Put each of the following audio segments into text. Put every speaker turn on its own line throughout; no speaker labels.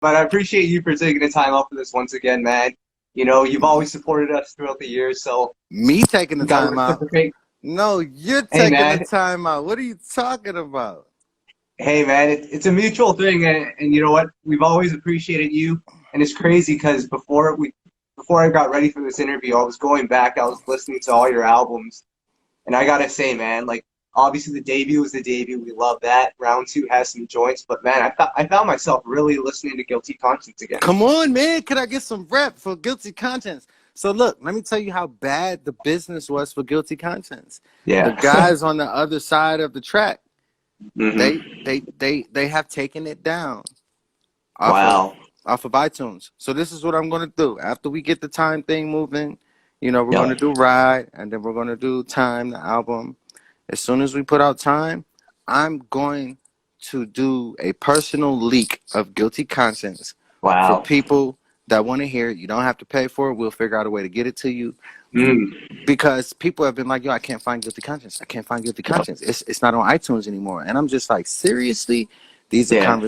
But I appreciate you for taking the time out for this once again, man. You know, you've always supported us throughout the years, so
Me taking the
you got to
time out?
reciprocate.
No, you're
Hey,
taking the
man.
time out. What are you talking about?
Hey, man. It's a mutual thing, and you know what? We've always appreciated you, and it's crazy because before I got ready for this interview, I was going back, I was listening to all your albums, and I gotta say, man, like obviously the debut was the debut. We love that. Round two has some joints, but man, I found myself really listening to Guilty Conscience again.
Come on, man. Could I get some rep for Guilty Conscience? So look, let me tell you how bad the business was for Guilty Conscience. The
Yeah.
guys on the other side of the track,
hmm
they have taken it down off of
Wow.
off of iTunes. So this is what I'm gonna do. After we get the time thing moving, we're gonna
Yep.
do Ride, and then we're gonna do Time, the album. As soon as we put out Time, I'm going to do a personal leak of Guilty Conscience for
Wow.
people that want to hear it. You don't have to pay for it. We'll figure out a way to get it to you.
Mm.
Because people have been like, yo, I can't find Guilty Conscience. I can't find Guilty
Yep.
Conscience. It's not on iTunes anymore. And I'm just like, seriously? These are
Yeah.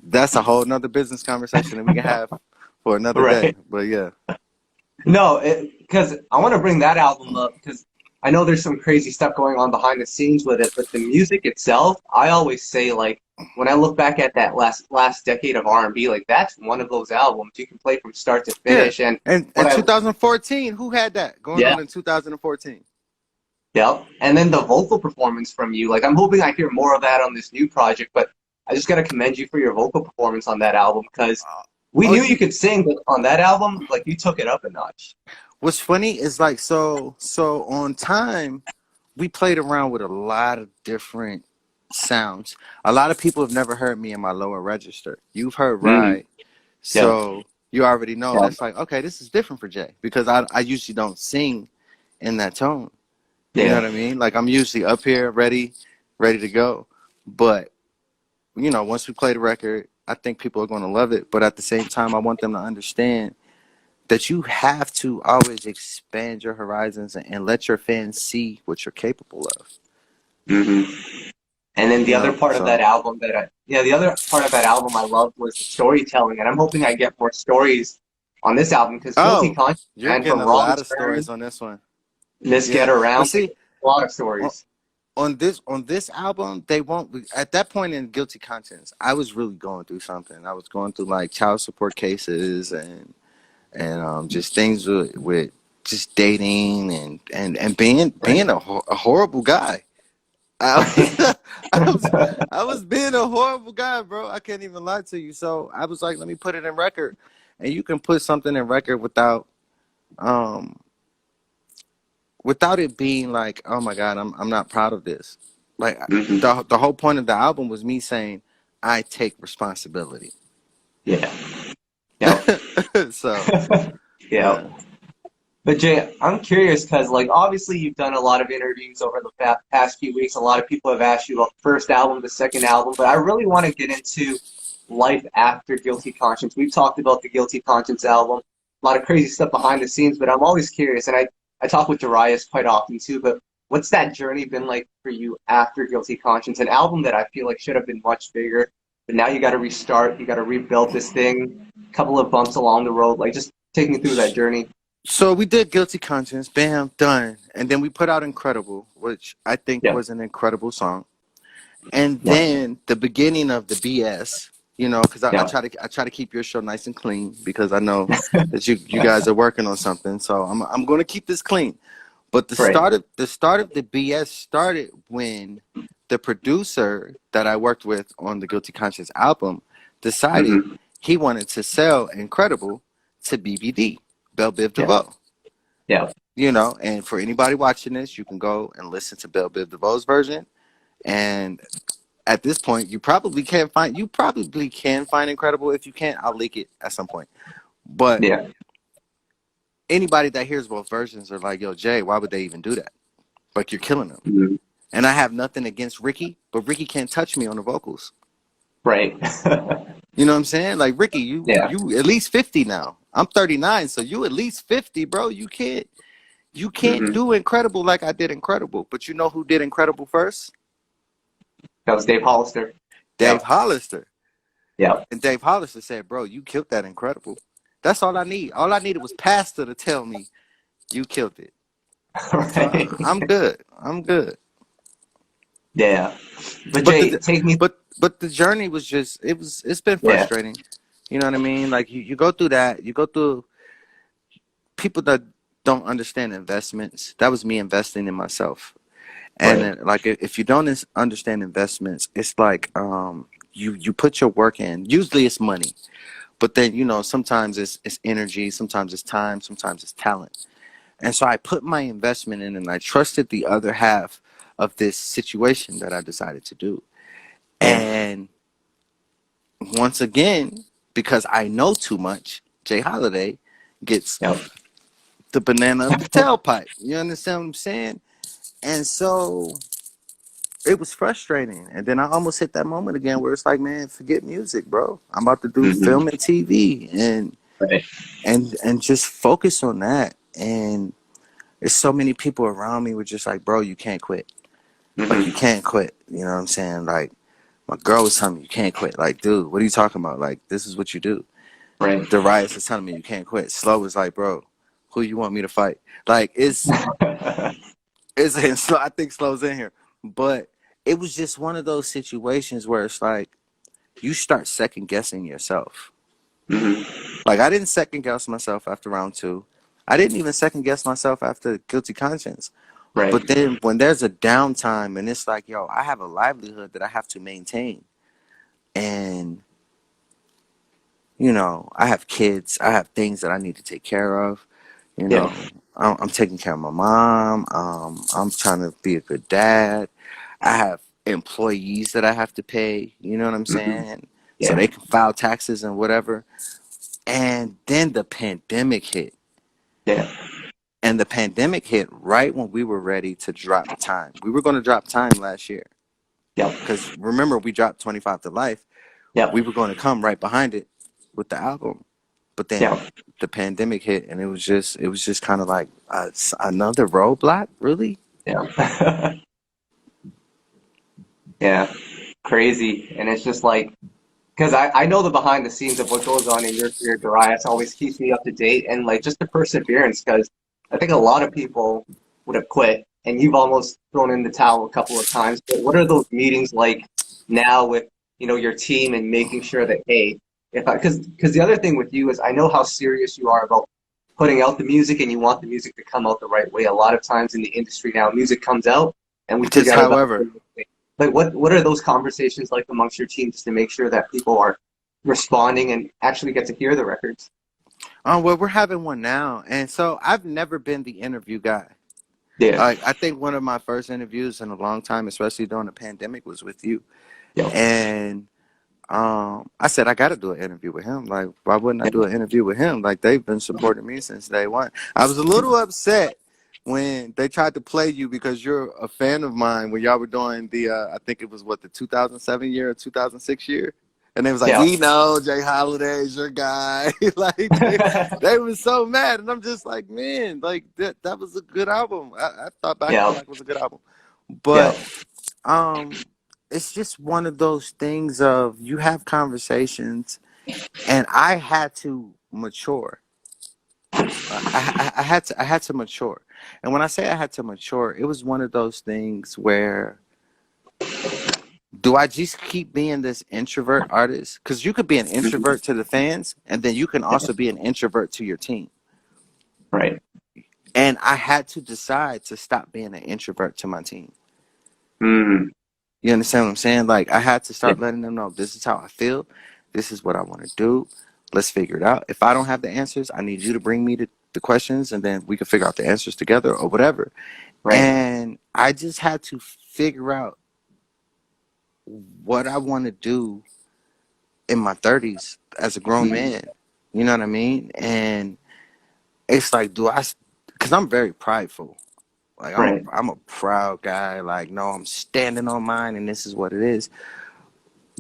that's a whole nother business conversation that we can have for another day.
Right.
But yeah.
No, because I want to bring that album up because I know there's some crazy stuff going on behind the scenes with it, but the music itself, I always say like when I look back at that last decade of R&B, like that's one of those albums you can play from start to
Yeah.
finish. And what
And
I
2014, who had that going
yeah,
on in 2014?
yeah, and then the vocal performance from you, like I'm hoping I hear more of that on this new project, but I just gotta commend you for your vocal performance on that album because we
Oh,
knew you could sing, but on that album, like you took it up a notch.
what's funny is like so on Time, we played around with a lot of different sounds. A lot of people have never heard me in my lower register. You've heard
Mm,
Ride,
yeah,
so you already know
yeah,
that's like, okay, this is different for Jay because I usually don't sing in that tone. You know
yeah.
what I mean? Like I'm usually up here ready to go. But once we play the record, I think people are going to love it. But at the same time, I want them to understand that you have to always expand your horizons and let your fans see what you're capable of.
hmm And then the other part of that
So
album the other part of that album I loved was the storytelling, and I'm hoping I get more stories on this album because Guilty
oh,
Conscience,
you're
man,
getting
from
a
Wrong
lot of
Turn,
stories on this one.
Let's Get
Yeah, but
Around, like
see,
a lot of
on,
stories.
on this album, they won't. At that point in Guilty Conscience, I was really going through something. I was going through like child support cases and just things with just dating and being
Right.
a horrible guy. I was, I was I was being a horrible guy, bro. I can't even lie to you. So I was like, let me put it in record, and you can put something in record um without it being like, oh my god, I'm not proud of this. Like
hmm
the whole point of the album was me saying I take responsibility.
Yeah. Yeah.
So
Yeah.
yeah.
But Jay, I'm curious because, like, obviously you've done a lot of interviews over the past few weeks. A lot of people have asked you about the first album, the second album, but I really want to get into life after Guilty Conscience. We've talked about the Guilty Conscience album, a lot of crazy stuff behind the scenes, but I'm always curious, and I talk with Darius quite often too, but what's that journey been like for you after Guilty Conscience? An album that I feel like should have been much bigger, but now you got to restart, you got to rebuild this thing, a couple of bumps along the road, like just take me through that journey.
So we did Guilty Conscience, bam, done. And then we put out Incredible, which I think
Yeah.
was an incredible song. And
Yeah.
then the beginning of the BS, because I
Yeah.
try to keep your show nice and clean because I know that you guys are working on something. So I'm gonna keep this clean. But the
Right.
start of the BS started when the producer that I worked with on the Guilty Conscience album decided
hmm
he wanted to sell Incredible to BBD, Belle Biv
Yeah.
DeVoe.
Yeah.
And for anybody watching this, you can go and listen to Belle Biv DeVoe's version. And at this point, you probably can find Incredible. If you can't, I'll leak it at some point. But
Yeah.
anybody that hears both versions are like, yo, Jay, why would they even do that? Like, you're killing them.
hmm
And I have nothing against Ricky, but Ricky can't touch me on the vocals.
Right.
You know what I'm saying? Like, Ricky, you
Yeah.
you at least 50 now. I'm 39, so you at least 50, bro. You can't
hmm
do Incredible like I did Incredible. But you know who did Incredible first?
That was Dave Hollister.
Dave
Yeah.
Hollister.
Yep.
And Dave Hollister said, bro, you killed that incredible. That's all I need. All I needed was Pastor to tell me you killed it. So
Right.
I'm good. I'm good.
Yeah. But
But
Jay,
the
take me.
but the journey was just it's been
Yeah.
frustrating. You know what I mean? Like you go through that, you go through people that don't understand investments. That was me investing in myself. And
Right.
then, like if you don't understand investments, it's like you put your work in. Usually it's money, but then sometimes it's energy, sometimes it's time, sometimes it's talent. And so I put my investment in, and I trusted the other half of this situation that I decided to do.
Yeah.
And once again, because I know too much, Jay Holiday gets
Yep.
the banana up the tailpipe. You understand what I'm saying? And so it was frustrating. And then I almost hit that moment again where it's like, man, forget music, bro. I'm about to do
Hmm.
film and TV
Right.
and just focus on that. And there's so many people around me were just like, bro, you can't quit. Like you
Hmm.
can't quit. You know what I'm saying? Like my girl was telling me you can't quit. Like, dude, what are you talking about? Like, this is what you do.
Right.
Darius is telling me you can't quit. Slow was like, bro, who you want me to fight? Like it's and so I think Slow's in here. But it was just one of those situations where it's like you start second guessing yourself.
Hmm.
Like I didn't second guess myself after round two. I didn't even second guess myself after Guilty Conscience.
Right.
But then when there's a downtime and it's like, yo, I have a livelihood that I have to maintain. And, I have kids, I have things that I need to take care of. You
Yeah.
know, I'm taking care of my mom. I'm trying to be a good dad. I have employees that I have to pay. You know what I'm
Hmm.
saying? So
Yeah.
they can file taxes and whatever. And then the pandemic hit.
Yeah.
And the pandemic hit right when we were ready to drop Time. We were going to drop Time last year.
Yep.
Because remember, we dropped 25 to Life. We
Yep.
were going to come right behind it with the album. But then
Yep.
the pandemic hit, and it was just kind of like another roadblock, really.
Yeah. Yeah. Crazy. And it's just like, because I know the behind the scenes of what goes on in your career, Darius always keeps me up to date and like just the perseverance. Because I think a lot of people would have quit, and you've almost thrown in the towel a couple of times. But what are those meetings like now with your team and making sure that, hey, if I because the other thing with you is I know how serious you are about putting out the music and you want the music to come out the right way. A lot of times in the industry now, music comes out and we
Just
forget about
however,
it. Like what are those conversations like amongst your team just to make sure that people are responding and actually get to hear the records?
well, we're having one now, and so I've never been the interview guy.
Yeah.
Like I think one of my first interviews in a long time, especially during the pandemic, was with you,
Yep.
and I said I got to do an interview with him. Like, why wouldn't I
Yep.
do an interview with him? Like, they've been supporting me since day one. I was a little upset when they tried to play you because you're a fan of mine when y'all were doing the I think it was what, the 2007 year or 2006 year, and they was like,
Yeah.
we know Jay Holiday's your guy. Like they were so mad, and I'm just like, man, like that was a good album. I thought Back in
Yeah.
Black was a good album,
Yeah.
but um it's just one of those things of you have conversations, and I had to mature. I had to mature, and when I say I had to mature, it was one of those things where do I just keep being this introvert artist? Because you could be an
Mhm.
introvert to the fans, and then you can
Yeah.
also be an introvert to your team.
Right.
And I had to decide to stop being an introvert to my team.
Mm.
You understand what I'm saying? Like I had to
Yeah.
start letting them know this is how I feel. This is what I want to do. Let's figure it out. If I don't have the answers, I need you to bring me the questions, and then we can figure out the answers together or whatever.
Right.
And I just had to figure out what I want to do in my 30s as a grown
Mhm.
man. You know what I mean? And it's like, because I'm very prideful. Like I'm a
Right.
I'm a proud guy. Like, no, I'm standing on mine, and this is what it is.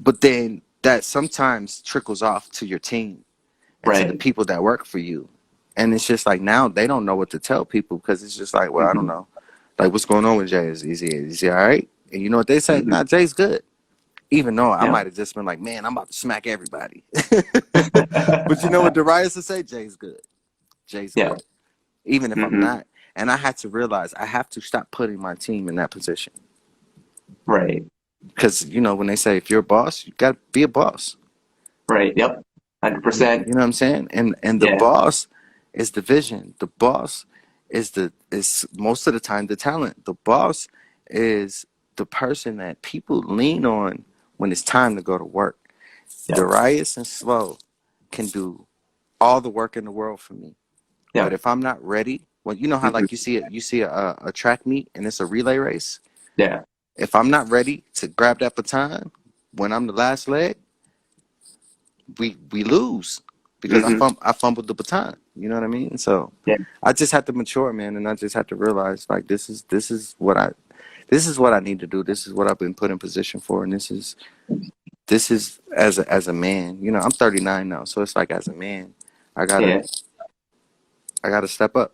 But then that sometimes trickles off to your team and to the
Right.
people that work for you. And it's just like now they don't know what to tell people because it's just like, well, I don't
Hmm.
know. Like, what's going on with Jay? Is he all right? And you know what they say?
Hmm.
Nah, Jay's good. Even though I
Yeah.
might have just been like, man, I'm about to smack everybody. But you know what Darius would say? Jay's good. Jay's
Yeah.
good. Even if I'm
Hmm.
not. And I had to realize I have to stop putting my team in that position.
Right.
Because, you know, when they say if you're a boss, you got to be a boss.
Right. Yep.
You
100%.
know what I'm saying? And the
Yeah.
boss is the vision. The boss is most of the time the talent. The boss is the person that people lean on when it's time to go to work.
Yep.
Darius and Slow can do all the work in the world for me. But
Yep.
if I'm not ready, well, you know how
Hmm.
like you see a track meet and it's a relay race.
Yeah.
If I'm not ready to grab that baton when I'm the last leg, we lose because
Hmm.
I fumbled the baton. You know what I mean? So
Yeah.
I just had to mature, man, and I just had to realize like this is what I need to do. This is what I've been put in position for, and this is as a man. You know, I'm 39 now, so it's like as a man, I gotta
Yeah.
I gotta step up.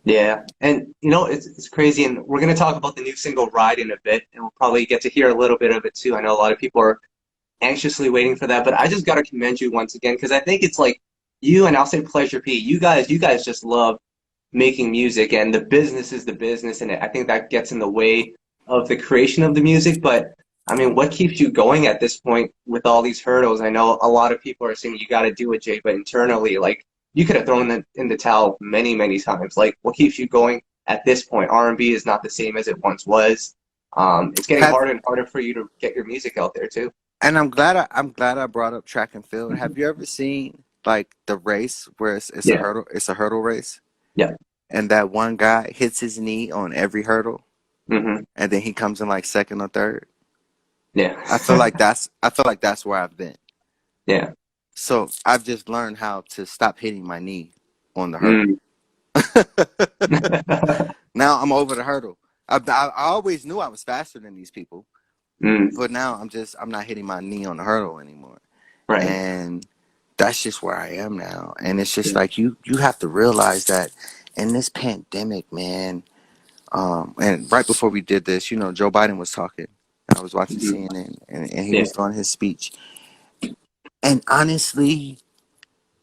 Yeah. And it's crazy, and we're gonna talk about the new single "Ride" in a bit, and we'll probably get to hear a little bit of it too. I know a lot of people are anxiously waiting for that, but I just gotta commend you once again because I think it's like you and I'll say Pleasure P. You guys just love making music, and the business is the business, and I think that gets in the way of the creation of the music. But I mean, what keeps you going at this point with all these hurdles? I know a lot of people are saying you got to do it, Jay, but internally, like you could have thrown in the towel many, many times. Like, what keeps you going at this point? R&B is not the same as it once was. It's getting
Have
harder and harder for you to get your music out there too.
and I'm glad I brought up track and field. Have you ever seen like the race where it's a
Yeah,
hurdle race,
yeah,
and that one guy hits his knee on every hurdle,
hmm,
and then he comes in like second or third?
yeah,
I feel like that's where I've been.
yeah,
So I've just learned how to stop hitting my knee on the hurdle.
mm.
Now I'm over the hurdle. I always knew I was faster than these people,
Mm,
but now I'm not hitting my knee on the hurdle anymore.
right.
And that's just where I am now. And it's just
Yeah.
like you have to realize that in this pandemic, man. And right before we did this, you know, Joe Biden was talking. I was watching
Mhm.
CNN, and he
Yeah.
was doing his speech. And honestly,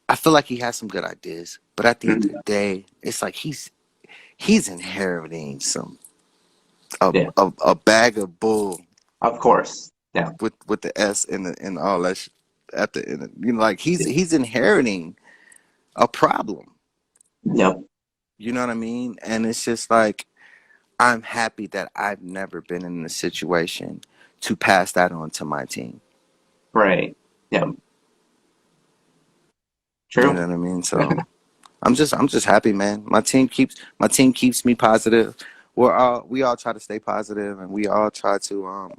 I feel like he has some good ideas, but at the end of the
Mhm.
day, it's like he's inheriting
Yeah.
a bag of bull
Of course. Yeah.
with the S and all that at the end. You know, like he's
Yeah.
he's inheriting a problem.
Yep.
You know what I mean? And it's just like I'm happy that I've never been in a situation to pass that on to my team.
Right. Yeah.
You know
True.
what I mean? So I'm just happy, man. My team keeps me positive. We all try to stay positive, and we all try to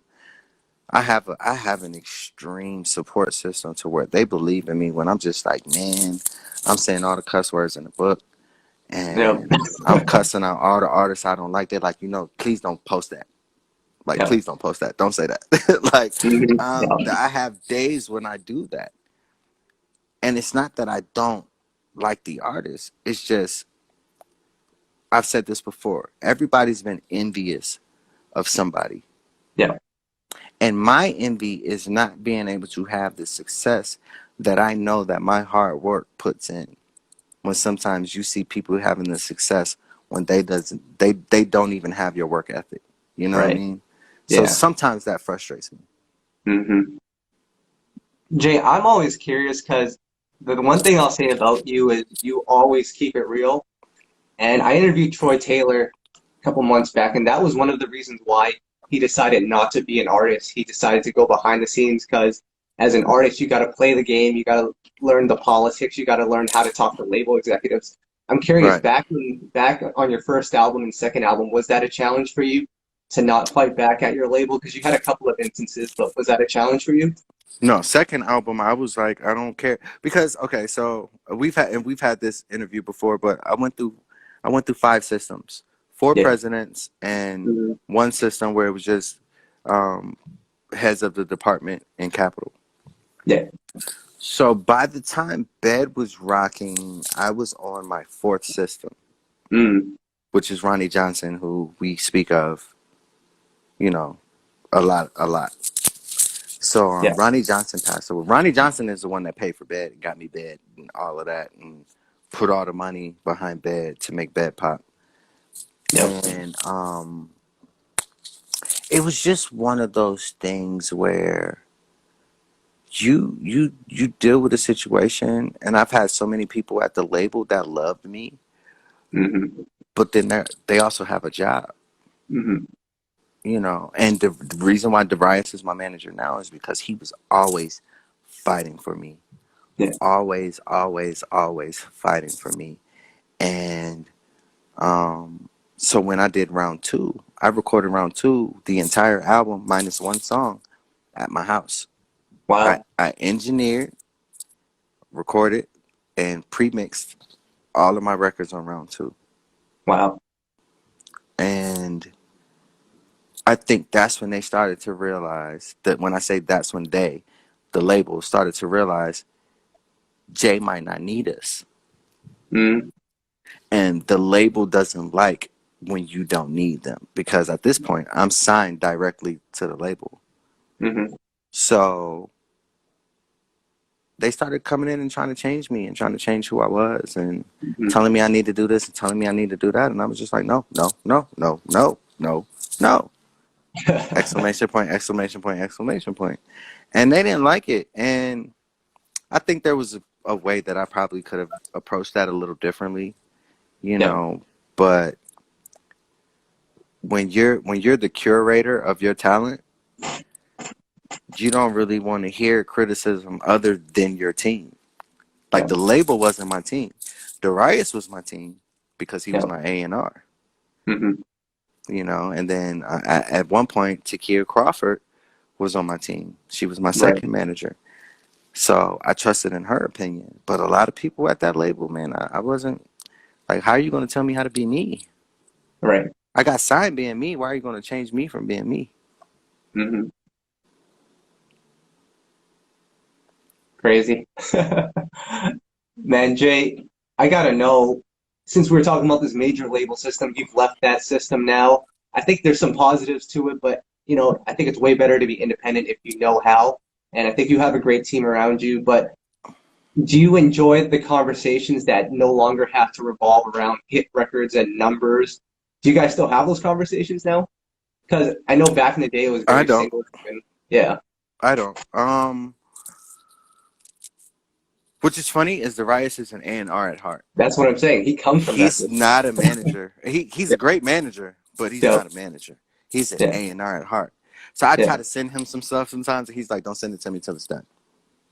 I have an extreme support system to where they believe in me when I'm just like, man, I'm saying all the cuss words in the book,
Yep.
and I'm cussing out all the artists I don't like. They're like, please don't post that. Like,
Yep.
please don't post that. Don't say that. Like,
Mhm. Yeah.
I have days when I do that, and it's not that I don't like the artist. It's just I've said this before. Everybody's been envious of somebody.
Yeah.
And my envy is not being able to have the success that I know that my hard work puts in. When sometimes you see people having the success when they don't even have your work ethic. You know what I
Right.
mean? So
Yeah.
sometimes that frustrates me.
Hmm. Jay, I'm always curious because the one thing I'll say about you is you always keep it real. And I interviewed Troy Taylor a couple months back, and that was one of the reasons why he decided not to be an artist. He decided to go behind the scenes because as an artist, you got to play the game, you got to learn the politics, you got to learn how to talk to label executives. I'm curious,
Right.
back on your first album and second album, was that a challenge for you to not fight back at your label? Because you had a couple of instances, but was that a challenge for you?
No, second album, I was like, I don't care because okay, so we've had this interview before, but I went through five systems, four
Yeah.
presidents, and
Mhm.
one system where it was just um, heads of the department and capital.
Yeah.
So by the time Bed was rocking, I was on my fourth system,
Mm.
which is Ronnie Johnson, who we speak of, you know, a lot. So
Yeah.
Ronnie Johnson passed away. Ronnie Johnson is the one that paid for bed, got me bed, and all of that, and put all the money behind bed to make bed pop.
Yep.
And it was just one of those things where you deal with a situation, and I've had so many people at the label that loved me,
Hmm.
but then they also have a job,
Hmm.
and the reason why Darius is my manager now is because he was always fighting for me,
Yeah.
always, always, always fighting for me. And so when I did round two, I recorded round two, the entire album minus one song at my house. I,
Wow.
I engineered, recorded, and pre-mixed all of my records on round two.
Wow.
And I think that's when they started to realize that when I say that's when the label started to realize Jay might not need us.
Mm-hmm.
And the label doesn't like when you don't need them because at this point I'm signed directly to the label.
Hmm.
So they started coming in and trying to change me and trying to change who I was and telling me I need to do this and telling me I need to do that. And I was just like, no, no, no, no, no, no, no. Exclamation point, exclamation point, exclamation point. And they didn't like it. And I think there was a way that I probably could have approached that a little differently, you
Yep.
know, but when you're the curator of your talent, you don't really want to hear criticism other than your team. Like
Yep.
the label wasn't my team. Darius was my team because he was
Yep.
my A&R,
Hmm.
and then at one point Takia Crawford was on my team. She was my
Right.
second manager. So I trusted in her opinion. But a lot of people at that label, man, I wasn't like, how are you going to tell me how to be me?
Right.
I got signed being me. Why are you going to change me from being me?
Hmm. Crazy. Man, Jay, I gotta know, since we were talking about this major label system, you've left that system now. I think there's some positives to it, but I think it's way better to be independent if you know how. And I think you have a great team around you, but do you enjoy the conversations that no longer have to revolve around hit records and numbers? Do you guys still have those conversations now? Because I know back in the day it was
I
very
don't.
single driven. Yeah,
I don't. Which is funny is Darius is an A&R at heart.
that's what I'm saying. He comes from that
He's
system.
not a manager. He's
Yeah,
a great manager, but he's
yeah,
not a manager. He's an
yeah,
A&R at heart. So I
yeah.
try to send him some stuff sometimes, and he's like, "Don't send it to me till it's done,"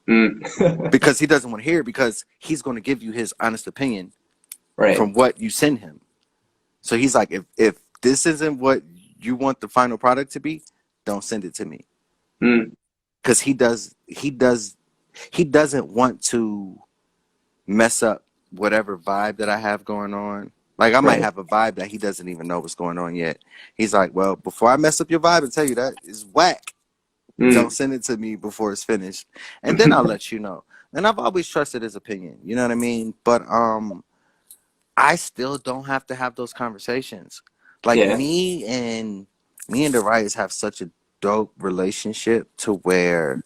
Mm.
because he doesn't want to hear it because he's going to give you his honest opinion
Right.
from what you send him. So he's like, if this isn't what you want the final product to be, don't send it to me
Mm.
because he doesn't want to mess up whatever vibe that I have going on. Like I might
Right.
have a vibe that he doesn't even know what's going on yet. He's like, well, before I mess up your vibe and tell you that is whack, don't
Mm.
send it to me before it's finished, and then I'll let you know. And I've always trusted his opinion. You know what I mean? But I still don't have to have those conversations. Like
Yeah.
me and Darius have such a dope relationship to where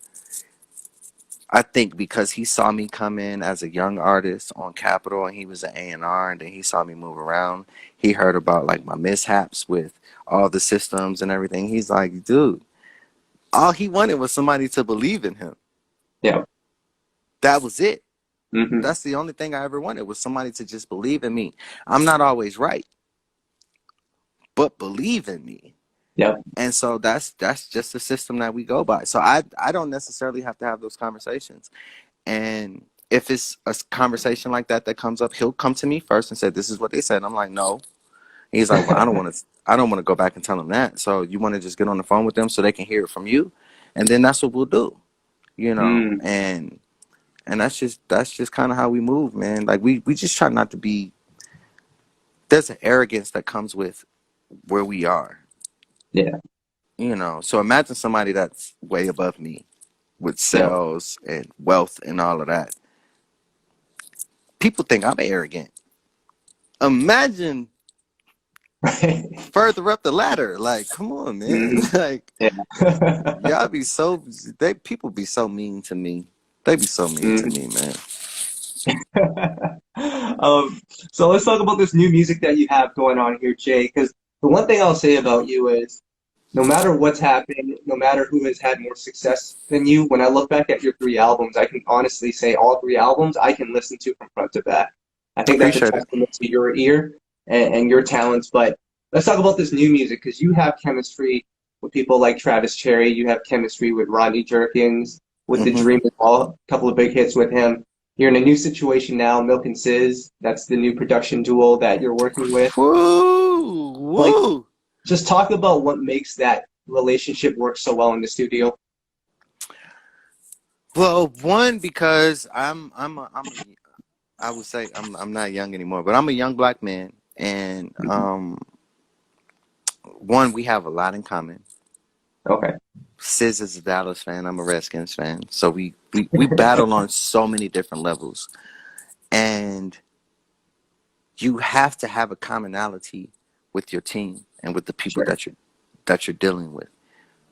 I think because he saw me come in as a young artist on Capitol and he was an A&R and then he saw me move around. He heard about like my mishaps with all the systems and everything. He's like, dude, all he wanted was somebody to believe in him.
Yeah.
That was it.
Hmm.
That's the only thing I ever wanted was somebody to just believe in me. I'm not always right, but believe in me.
Yeah.
And so that's just the system that we go by. So I don't necessarily have to have those conversations. And if it's a conversation like that that comes up, he'll come to me first and say, "This is what they said." And I'm like, "No." He's like, "Well, I don't want to go back and tell them that. So you want to just get on the phone with them so they can hear it from you, and then that's what we'll do,
Mm.
And that's just kind of how we move, man. Like we just try not to be. There's an arrogance that comes with where we are,
Yeah.
So imagine somebody that's way above me with
Yeah.
sales and wealth and all of that. People think I'm arrogant. Imagine further up the ladder. Like, come on, man.
Mhm.
Like,
Yeah.
y'all be so people be so mean to me. They be so mean to
Mhm.
me, man.
So let's talk about this new music that you have going on here, Jay. Because the one thing I'll say about you is, no matter what's happened, no matter who has had more success than you, when I look back at your three albums, I can honestly say all three albums I can listen to from front to back. I think that's a
Appreciate it.
testament to your ear and your talents. But let's talk about this new music because you have chemistry with people like Travis Cherry. You have chemistry with Rodney Jerkins, with The
Hmm.
Dream as well. A couple of big hits with him. You're in a new situation now, Milk and Sis. That's the new production duo that you're working with.
Woo,
Like,
woo.
just talk about what makes that relationship work so well in the studio.
Well, one because I would say I'm not young anymore, but I'm a young black man, and
Mhm.
one, we have a lot in common.
Okay.
Sis is a Dallas fan. I'm a Redskins fan, so we battle on so many different levels, and you have to have a commonality with your team and with the people
Sure.
that you're dealing with.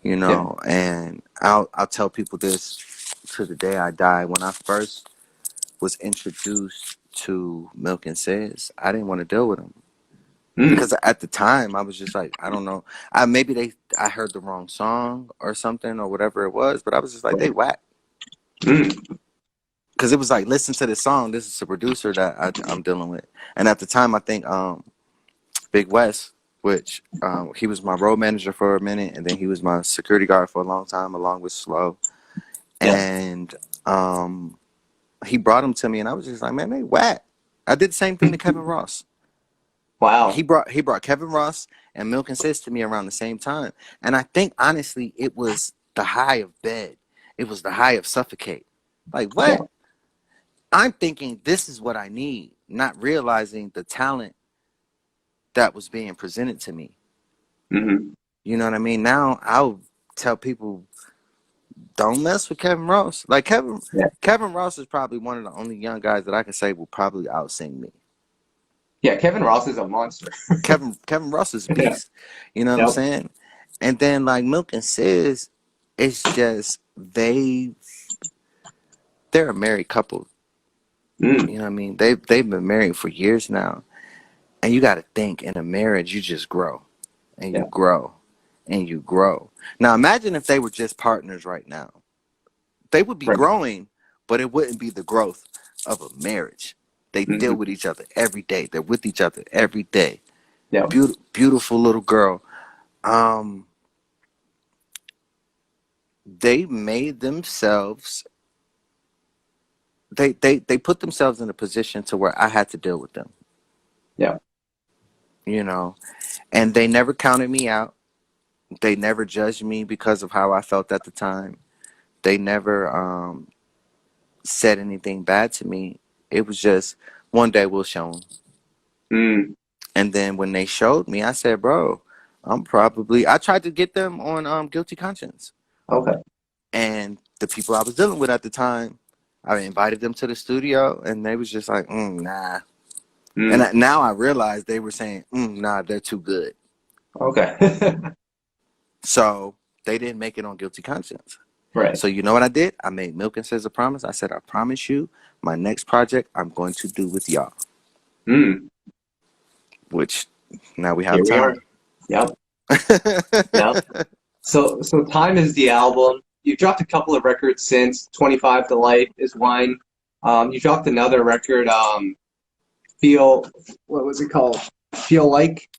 You
Yeah.
know, and I'll tell people this to the day I die. When I first was introduced to Milk and Sis, I didn't want to deal with them
Mm.
because at the time I was just like, I don't know. I heard the wrong song or something or whatever it was, but I was just like, they
Right.
whack.
Mm.
Because it was like, listen to this song. This is the producer that I'm dealing with. And at the time, I think Big West, which he was my road manager for a minute, and then he was my security guard for a long time, along with Slow.
Yeah.
And um, he brought him to me, and I was just like, man, they whack. I did the same thing to Kevin Ross. He
Wow.
brought Kevin Ross and Milk and Sis to me around the same time, and I think honestly, it was the high of bed. It was the high of suffocate. Like
Yeah.
what? I'm thinking this is what I need, not realizing the talent that was being presented to me.
Hmm.
You know what I mean? Now I'll tell people don't mess with Kevin Ross. Like
Yeah.
Kevin Ross is probably one of the only young guys that I can say will probably outsing me.
Yeah. Kevin Ross is a monster.
Kevin Ross is a
Yeah.
beast. You know what I'm
Yep.
saying? And then like Milk and Sis, it's just they're a married couple. You
Mm.
know what I mean? They've been married for years now. And you gotta think in a marriage you just grow and you
Yeah.
grow and you grow. Now imagine if they were just partners right now. They would be
Right.
growing, but it wouldn't be the growth of a marriage. They deal
Hmm.
with each other every day. They're with each other every day.
Yeah.
Beautiful little girl. Um, they made themselves. They put themselves in a position to where I had to deal with them.
Yeah.
You know, and they never counted me out. They never judged me because of how I felt at the time. They never said anything bad to me. It was just one day we'll show them.
Mm.
And then when they showed me, I said, bro, I tried to get them on Guilty Conscience.
Okay.
And the people I was dealing with at the time, I invited them to the studio and they was just like, nah. And
Mm.
now I realized they were saying, nah, they're too good.
Okay.
So they didn't make it on Guilty Conscience.
Right.
So you know what I did? I made Milk and Says a promise. I said, I promise you, my next project I'm going to do with y'all.
Mm.
Which now we have
Here we are.
time.
Yep. Yep. So Time is the album. You dropped a couple of records since 25 to Life is one. You dropped another record, Feel, what was it called? Feel Like?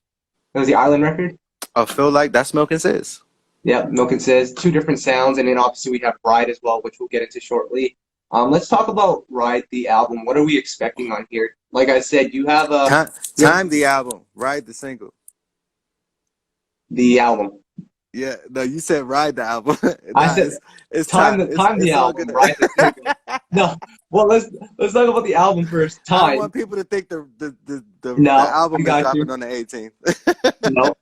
It was the Island record.
I feel like that's Milk and Says.
Yep, Milk and Says, two different sounds, and then obviously we have Ride as well, which we'll get into shortly. Let's talk about Ride, the album. What are we expecting on here? Like I said, you have
Time the album, ride the single.
the album.
Yeah, no, you said ride the album.
I
Nah,
said
it's time.
time the
It's all
album,
good.
Ride the single. No, well let's talk about the album first.
I don't
Time.
want people to think the
No, I
album is
got
dropping
you.
on the 18th.
No,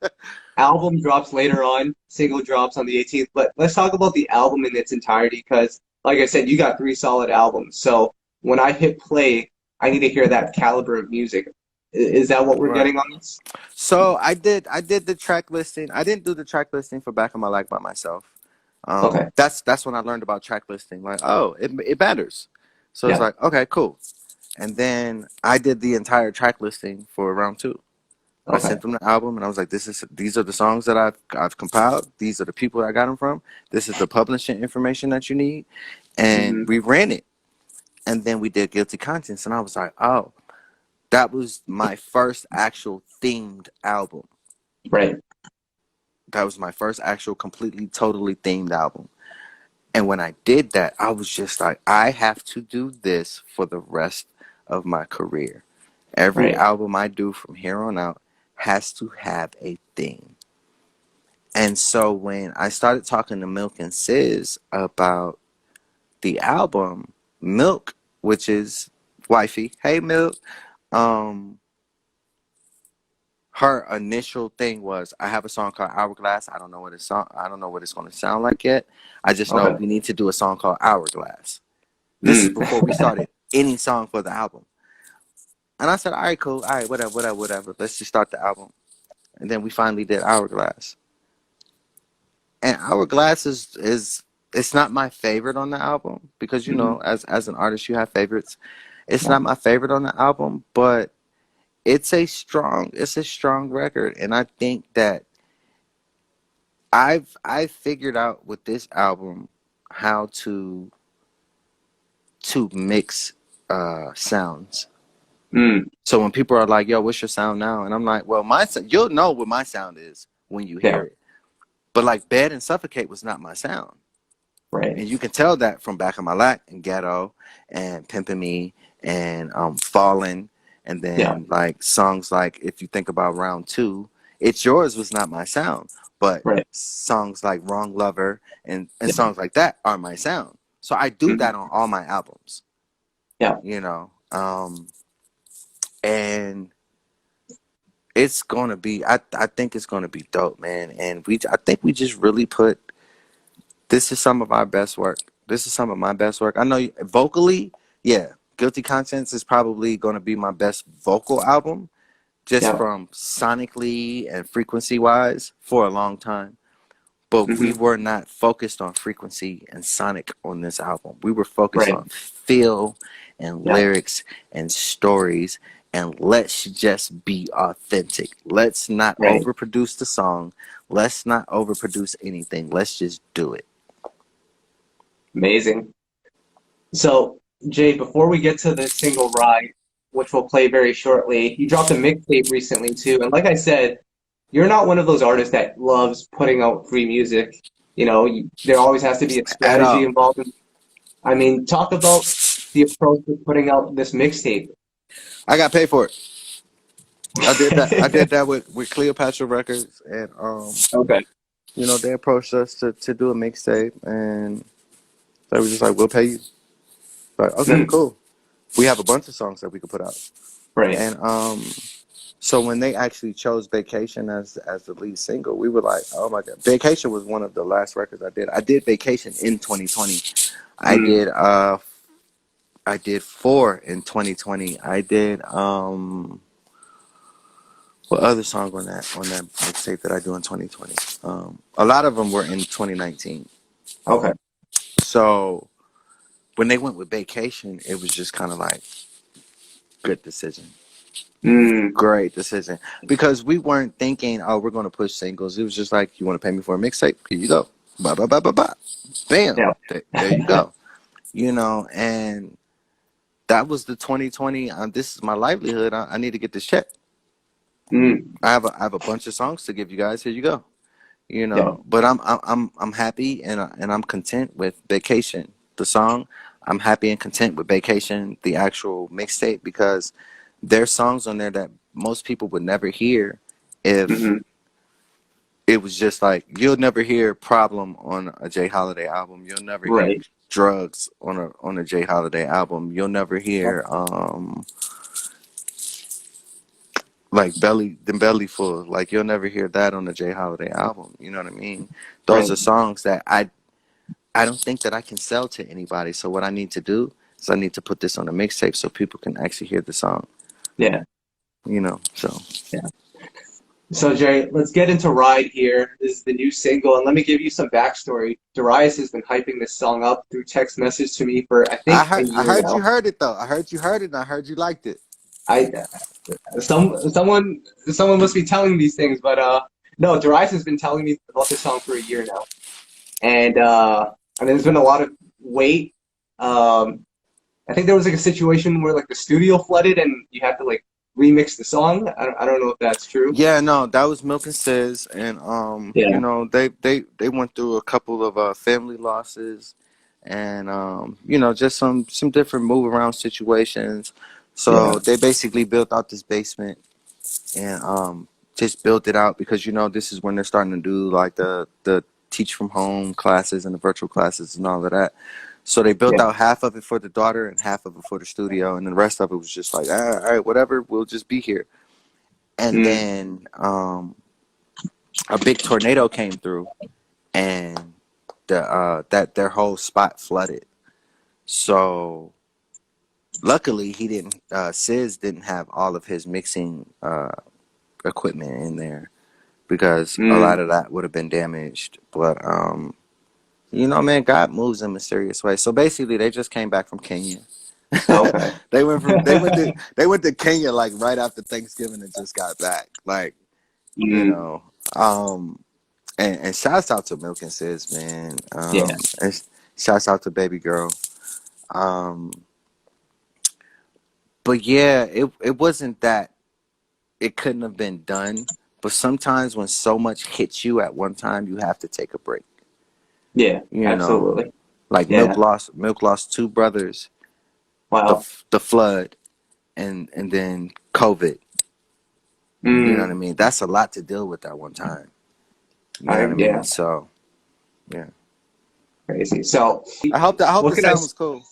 album drops later on. Single drops on the 18th. But let's talk about the album in its entirety because, like I said, you got three solid albums. So when I hit play, I need to hear that caliber of music. Is that what we're
Right.
getting on this?
So I did the track listing. I didn't do the track listing for Back of My Life by myself.
Okay.
That's when I learned about track listing. Like, oh, it matters. So it's
Yeah.
like, okay, cool. And then I did the entire track listing for round two. I
Okay.
sent them the album, and I was like, these are the songs that I've compiled. These are the people I got them from. This is the publishing information that you need, and
Hmm.
we ran it. And then we did Guilty Conscience, and I was like, oh, that was my first actual themed album.
Right.
That was my first actual completely, totally themed album. And when I did that, I was just like, I have to do this for the rest of my career. Every
Right.
album I do from here on out has to have a theme. And so when I started talking to Milk and Sis about the album, Milk, which is wifey, hey Milk, um, her initial thing was, I have a song called Hourglass. I don't know what it's gonna sound like yet. I just know
Okay.
we need to do a song called Hourglass. This is
Mm.
before we started any song for the album. And I said, all right, cool, all right, whatever, whatever, whatever. Let's just start the album. And then we finally did Hourglass. And Hourglass is it's not my favorite on the album because, you
Hmm.
know, as an artist you have favorites. It's
Yeah.
not my favorite on the album, but it's a strong record, and I think that I've figured out with this album how to mix sounds.
Mm.
So when people are like, "Yo, what's your sound now?" and I'm like, "Well, you'll know what my sound is when you
Yeah.
hear it." But like Bed and Suffocate was not my sound.
Right.
And you can tell that from Back of My Lack and Ghetto and Pimpin' Me and Fallen, and
Yeah.
then like songs like, if you think about round two, It's Yours was not my sound, but
Right.
songs like Wrong Lover and
Yeah.
songs like that are my sound. So I do
Hmm.
that on all my albums,
Yeah.
you know. And it's gonna be, I think it's gonna be dope, man. And I think we just really put, this is some of our best work. This is some of my best work. I know vocally, yeah, Guilty Conscience is probably going to be my best vocal album, just
Yeah.
from sonically and frequency wise for a long time. But we
Hmm.
were not focused on frequency and sonic on this album. We were focused
Right.
on feel and
Yeah.
lyrics and stories. And let's just be authentic. Let's not
Right.
overproduce the song. Let's not overproduce anything. Let's just do it.
Amazing. So, Jay, before we get to the single Ride, which we'll play very shortly, you dropped a mixtape recently too. And like I said, you're not one of those artists that loves putting out free music. There always has to be a
At
strategy
all.
involved. I mean, talk about the approach to putting out this mixtape.
I got paid for it. I did that. I did that with Cleopatra Records, and
Okay.
they approached us to do a mixtape, and they were just like, "We'll pay you." Like, okay,
Mm.
cool. We have a bunch of songs that we could put out,
Right.
and so when they actually chose Vacation as the lead single, we were like, "Oh my god!" Vacation was one of the last records I did. I did Vacation in 2020. I
Mm.
did I did four in 2020. I did what other song on that mixtape that I do in 2020? A lot of them were in 2019.
Okay.
So when they went with Vacation, it was just kind of like, good decision,
Mm.
great decision, because we weren't thinking, oh, we're going to push singles. It was just like, you want to pay me for a mixtape? Here you go. Ba ba ba ba ba. Bam.
Yeah.
There you go. And that was the 2020. This is my livelihood. I need to get this check.
Mm.
I have a bunch of songs to give you guys. Here you go.
Yeah.
But I'm happy and I'm content with Vacation, the song. I'm happy and content with Vacation, the actual mixtape, because there's songs on there that most people would never hear if
Hmm.
it was just like, you'll never hear Problem on a Jay Holiday album. You'll never hear
Right.
Drugs on a Jay Holiday album. You'll never
Yeah.
hear like Belly Full. Like, you'll never hear that on the Jay Holiday album. You know what I mean? Those
Right.
are songs that I don't think that I can sell to anybody. So what I need to do is I need to put this on a mixtape so people can actually hear the song.
Yeah.
you know. So
Yeah. So Jay, let's get into Ride here. This is the new single, and let me give you some backstory. Darius has been hyping this song up through text message to me for I think a
I
year
heard you
now.
heard it though. I heard you heard it, and I heard you liked it.
I someone must be telling these things, but no, Darius has been telling me about this song for a year now, and I mean there's been a lot of wait. Um, I think there was like a situation where like the studio flooded and you had to like remix the song. I don't know if that's true.
Yeah, no, that was Milk and Sis, and you
Yeah,
know, they went through a couple of family losses, and you know, just some different move around situations.
yeah,
So they basically built out this basement and just built it out because you know this is when they're starting to do like the teach from home classes and the virtual classes and all of that. So they built
yeah.
out half of it for the daughter and half of it for the studio, and the rest of it was just like, all right, whatever, we'll just be here. And
Mm,
then a big tornado came through, and that their whole spot flooded. So luckily, he didn't. Sis didn't have all of his mixing equipment in there because a lot
mm.
of that would have been damaged. But you know, man, God moves in mysterious ways. So basically, they just came back from Kenya.
Okay.
They went to Kenya like right after Thanksgiving and just got back. Like you
Mm,
know, and shouts out to Milk and Sis, man.
yeah,
And shouts out to Baby Girl. Um, but yeah, it wasn't that it couldn't have been done. But sometimes when so much hits you at one time, you have to take a break.
yeah,
You know,
absolutely.
like
Yeah.
Milk lost two brothers,
Wow.
the flood, and then COVID. You know what I
Mm,
mean? That's a lot to deal with at one time. You know what I mean?
yeah,
So yeah,
crazy. So,
I hope
what
the
can I?
sound was cool.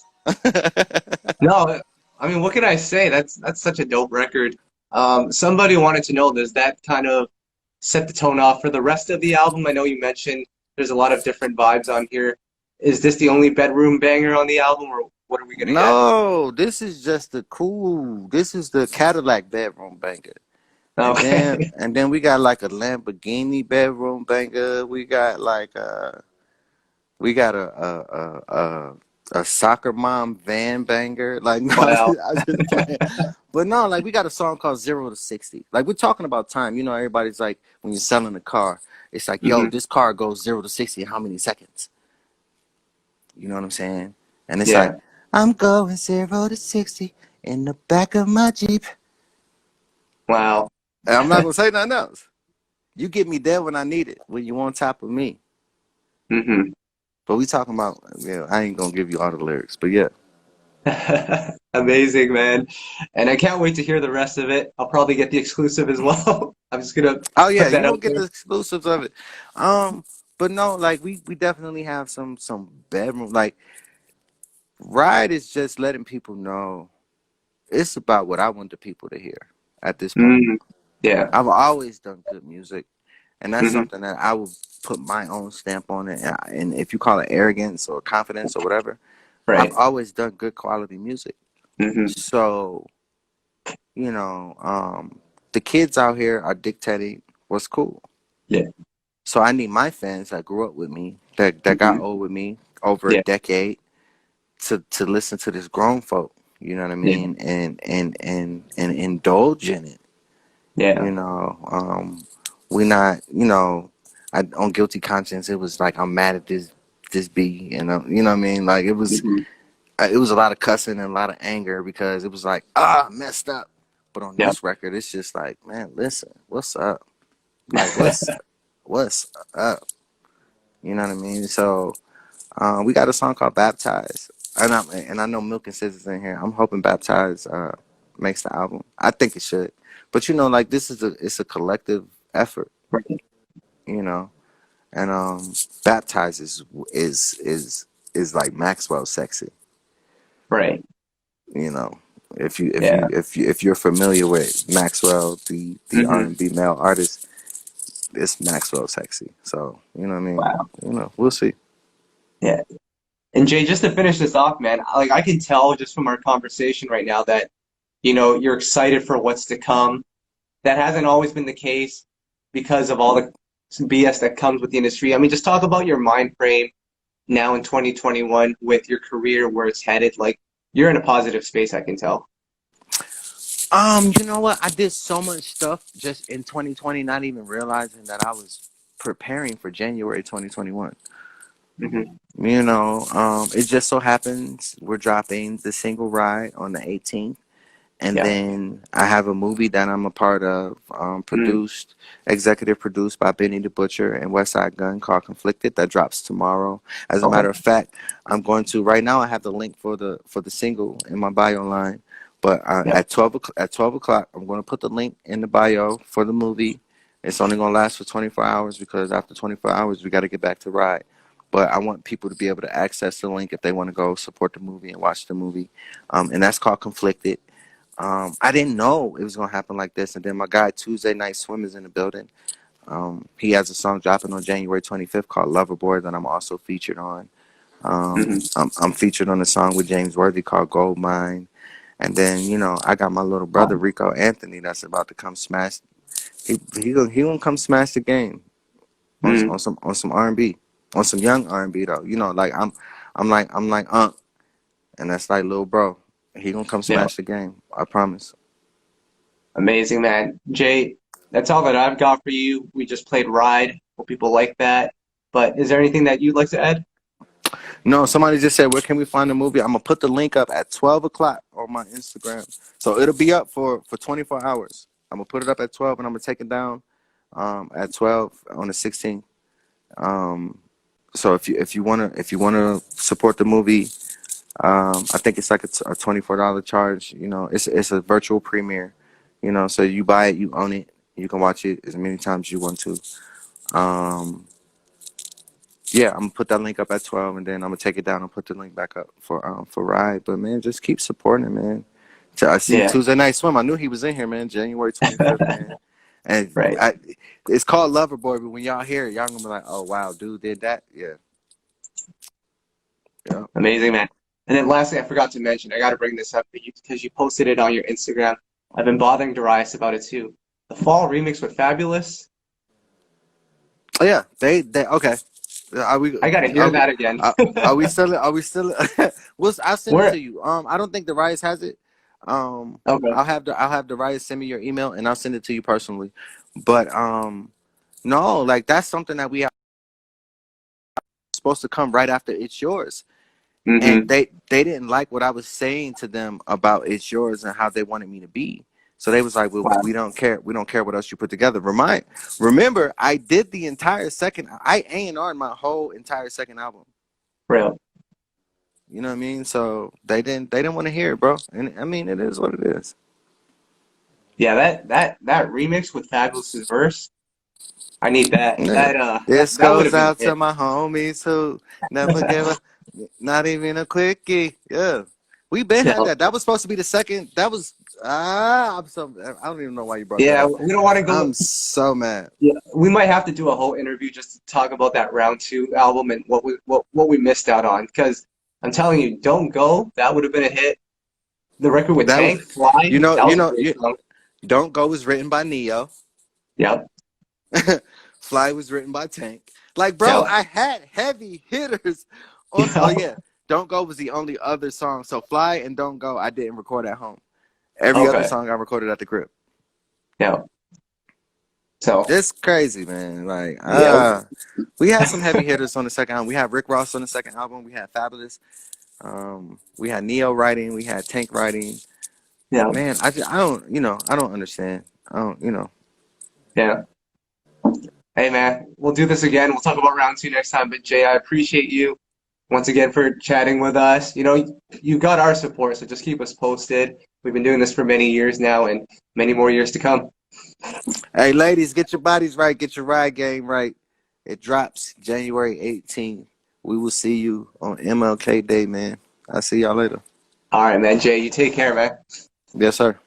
No, I mean, what can I say? That's such a dope record. Somebody wanted to know, does that kind of set the tone off for the rest of the album? I know you mentioned there's a lot of different vibes on here. Is this the only bedroom banger on the album, or what are we gonna get?
No, this is just the cool. This is the Cadillac bedroom banger.
Okay.
And then we got like a Lamborghini bedroom banger. We got a soccer mom van banger. Like no,
Wow.
I just playing. But no, like we got a song called 0 to 60. Like we're talking about time. You know, everybody's like when you're selling a car, it's like, yo,
Hmm.
this car goes 0 to 60 in how many seconds? You know what I'm saying? And it's like,
Yeah.
I'm going 0 to 60 in the back of my Jeep.
Wow.
And I'm not gonna say nothing else. You get me there when I need it, when you on top of me.
Hmm.
But we talking about, yeah, I ain't gonna give you all the lyrics, but yeah.
Amazing, man. And I can't wait to hear the rest of it. I'll probably get the exclusive as well. I'm just gonna
Oh yeah,
put
you
that out
gonna get
there.
the exclusives of it. Um, but no, like we definitely have some bedroom. Like Ride is just letting people know it's about what I want the people to hear at this point.
Mm, yeah.
I've always done good music, and that's
Hmm.
something that I will put my own stamp on it. And if you call it arrogance or confidence or whatever, I've
Right.
always done good quality music.
Hmm.
So you know, the kids out here are dictating what's cool.
Yeah.
So I need my fans that grew up with me, that got
Hmm.
old with me over a
Yeah.
decade, to listen to this grown folk. You know what I
Yeah.
mean, and indulge in it.
Yeah.
You know, we not. You know, on guilty conscience, it was like I'm mad at this B, and you know what I mean. Like
Hmm.
it was a lot of cussing and a lot of anger because it was like messed up. But on
Yeah.
this record, it's just like, man, listen, what's up? Like what's up? You know what I mean? So we got a song called "Baptized," and I know Milk and Scissors in here. I'm hoping "Baptized" makes the album. I think it should, but you know, like this is it's a collective effort,
Right.
you know, and "Baptized" is like Maxwell sexy,
Right.
you know.
Yeah.
If you're familiar with Maxwell, the
Hmm.
R&B male artist, it's Maxwell sexy. So you know what I mean.
Wow.
You know, we'll see.
Yeah. And Jay, just to finish this off, man, like I can tell just from our conversation right now that you're excited for what's to come. That hasn't always been the case because of all the BS that comes with the industry. I mean, just talk about your mind frame now in 2021 with your career, where it's headed. Like, you're in a positive space, I can tell.
You know what? I did so much stuff just in 2020, not even realizing that I was preparing for January 2021.
Hmm.
It just so happens we're dropping the single Ride on the 18th. And
Yeah.
then I have a movie that I'm a part of,
Mm.
executive produced by Benny the Butcher and West Side Gun, called Conflicted, that drops tomorrow. As a
Okay.
matter of fact, I'm going to right now. I have the link for the single in my bio line, but
Yeah.
at 12 o'clock, I'm going to put the link in the bio for the movie. It's only going to last for 24 hours because after 24 hours we got to get back to Ride. But I want people to be able to access the link if they want to go support the movie and watch the movie, and that's called Conflicted. I didn't know it was gonna happen like this, and then my guy Tuesday Night Swim is in the building. He has a song dropping on January 25th called Loverboy that I'm also featured on.
Hmm.
I'm featured on a song with James Worthy called Gold Mine, and then I got my little brother Rico Anthony that's about to come smash. He gonna come smash the game on
Mm.
some R&B, on some young R&B though. Like I'm like and that's like little bro. He gonna come
Yeah.
smash the game. I promise.
Amazing, man. Jay, that's all that I've got for you. We just played Ride. Hope people like that. But is there anything that you'd like to add?
No, somebody just said, where can we find the movie? I'm going to put the link up at 12 o'clock on my Instagram. So it'll be up for 24 hours. I'm going to put it up at 12 and I'm going to take it down at 12 on the 16th. Um, so if you wanna support the movie, I think it's like a $24 charge. It's a virtual premiere. So you buy it, you own it. You can watch it as many times as you want to. Um, Yeah, I'm gonna put that link up at 12, and then I'm gonna take it down and put the link back up for Ride. But man, just keep supporting it, man. I see
Yeah,
Tuesday Night Swim. I knew he was in here, man. January 25th, man. And
right.
it's called Loverboy, but when y'all hear it, y'all gonna be like, "Oh wow, dude did that." Yeah, yeah.
Amazing, man. And then lastly, I forgot to mention, I got to bring this up because you posted it on your Instagram. I've been bothering Darius about it too. The fall remix with Fabulous.
Oh yeah, they okay. Are we
I got to hear
are we
that again.
are, are we still well, I'll send it
Where?
to you. I don't think the Rise has it.
Okay.
I'll have the Rise send me your email and I'll send it to you personally. But no, like that's something that we are supposed to come right after It's Yours. And
Mm-hmm.
they didn't like what I was saying to them about It's Yours and how they wanted me to be. So they was like, well,
Wow.
we don't care. We don't care what else you put together. Remember, I did the entire second. I A&R'd my whole entire second album.
Real.
You know what I mean? So they didn't want to hear it, bro. And I mean, it is what it is.
Yeah, that remix with Fabulous's verse. I need that.
Yeah.
That
This
that would
goes
have been a
out to
hit.
my homies who never gave a, not even a quickie. Yeah. We been
Yeah.
had that. That was supposed to be the second. That was, I don't even know why you brought that
Yeah,
up.
we don't want to go.
I'm so mad.
Yeah, we might have to do a whole interview just to talk about that round two album and what we missed out on. Because I'm telling you, Don't Go, that would have been a hit. The record with
That was,
Tank, Fly,
you know,
that
you
was a
know,
great
you
song.
Don't Go was written by Neo.
Yep,
Fly was written by Tank. Like, bro,
yep,
I had heavy hitters on. Oh
yep.
yeah, Don't Go was the only other song. So Fly and Don't Go, I didn't record at home. Every other
Okay,
song I recorded at the crib.
yep. So,
It's crazy, man. Like,
yeah,
we had some heavy hitters on the second album. We had Rick Ross on the second album. We had Fabulous. We had Neo writing. We had Tank writing.
yeah,
Man, I don't understand. I don't.
yeah. Hey, man, we'll do this again. We'll talk about round two next time. But Jay, I appreciate you once again for chatting with us. You got our support, so just keep us posted. We've been doing this for many years now and many more years to come.
Hey, ladies, get your bodies right. Get your ride game right. It drops January 18th. We will see you on MLK Day, man. I'll see y'all later.
All right, man. Jay, you take care, man.
Yes, sir.